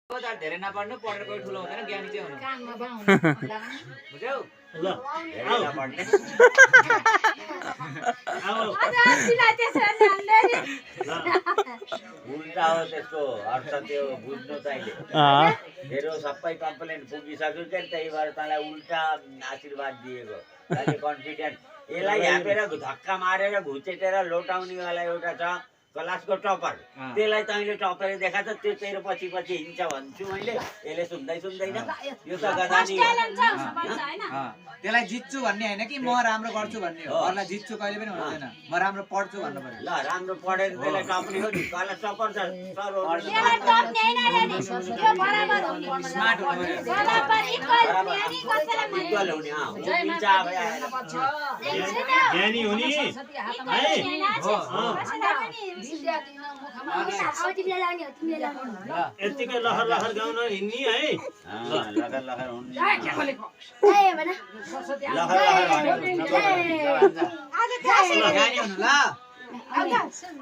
धेरै नपढ्नु पढेर कोही ठुलो हुँदैन ज्ञानी चाहिँ हुनु बुझ्यौ ल उल्टा हो त्यसको अर्थ त्यो बुझ्नु चाहिए मेरो सबै कम्प्लेन पुगिसक्यो के त्यही भएर तँलाई उल्टा आशीर्वाद दिएको तैँले कन्फिडेन्स यसलाई ह्यापेर धक्का मारेर घुचेटेर लोटाउनेवाला एउटा छ क्लासको टपर त्यसलाई तैँले टपर देखाएको त्यो तेरो पछि पछि हिँड्छ भन्छु मैले यसले सुन्दैन यो त गदानी त्यसलाई जित्छु भन्ने हैन कि म राम्रो गर्छु भन्ने हो अरूलाई जित्छु कहिले पनि हुँदैन म राम्रो पढ्छु भन्नु पर्यो ल राम्रो पढेर त्यसलाई टप्ने हो नि क्लास टपर छ सर हो स्मार्ट हुनु इक्वल हुने ज्ञानी हुने यतिकै लहर लहर गाउन हिँड्ने है लहर लहर हुने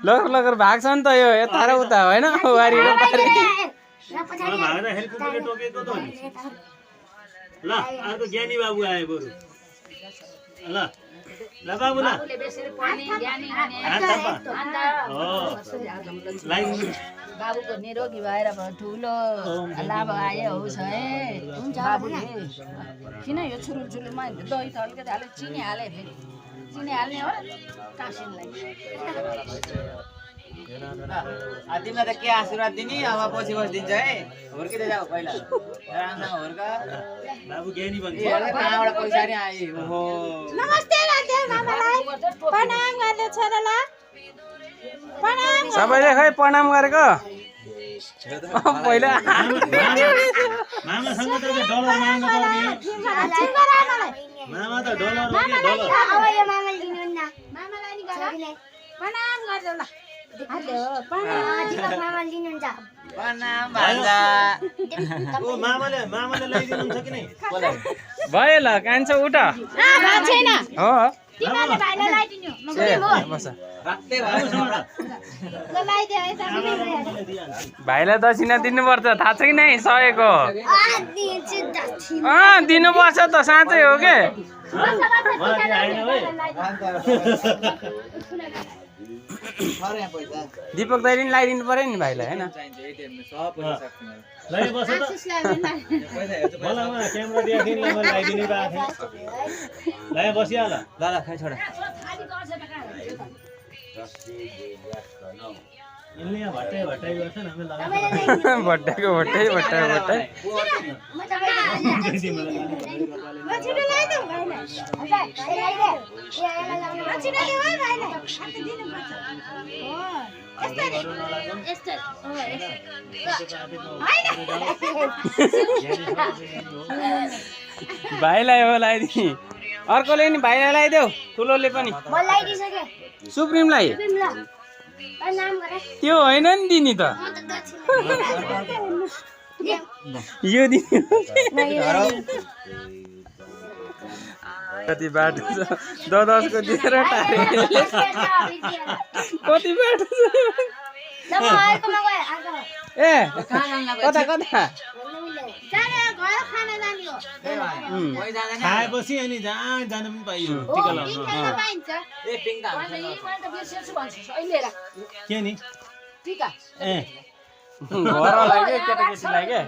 लगर लगर भाग्छ नि त यो यता र उता होइन वारी र पारी भागेर हेलिकप्टरले टोकेको त नि ल अर्को ज्ञानी बाबु आए बरु ल ल बाबु ल बाबुको निरोगी भएर ठुलो लाभ आयो होस् है बाबुले किन यो छुरु चुलुमा दही त अलिकति हाले चिनी हाले फेरि चिनी हाल्ने हो कासिनलाई तिमीलाई त के आशीर्वाद दिने अब पछि दिन्छ है हुर्किँदै जाऊ पहिला राम्रोसँग हुर्क बाबु ज्ञानी भन्छ कहाँबाट पैसा नि आयो ओहो नमस्ते राधे मामालाई प्रणाम गर्ने छोरालाई प्रणाम सबैले खै प्रणाम गरेको पहिला मामासँग त डलर माग्नु पर्ने मामा त डलर हो के डलर मामालाई नि गर प्रणाम गर्दै ल हेलो प्रणाम भान्जा ओ मामाले ल्याइदिनुहुन्छ कि नै भयो ल कान्छ उठ छैन हो तिमीले भाइलाई ल्याइदिनु म बस राख्दै भयो ल्याइदिए है भाइलाई दक्षिणा दिनुपर्छ थाहा छ कि नै सकेको दिनुपर्छ त साँच्चै हो के मलाई के आएन है दीपक दाइले नि लगाइदिनु पर्यो नि भाइलाई होइन लै बस त मलाई क्यामेरा दिएको थिएँ मैले ल्याइदिने भएको थिएँ लै बसिहाल ल खै छोडा यिनले यहाँ भट्टाइ गर्छन् हामी लगाएको भट्टाको भट्टाइ भट्टाको भट्टाइ भाइलाई हो लगाइदिने अर्कोले नि भाइलाई लगाइदेऊ ठुलोले पनि सुप्रिमलाई त्यो होइन नि दिने त यो दिने कति बाटो छ 10-10को दिएर टारे कति बाटो छ ए कता कता खाएपछि अनि जहाँ जानु पनि पाइयो टिका लाउनु के नि घरलाई के केटाकेटीलाई के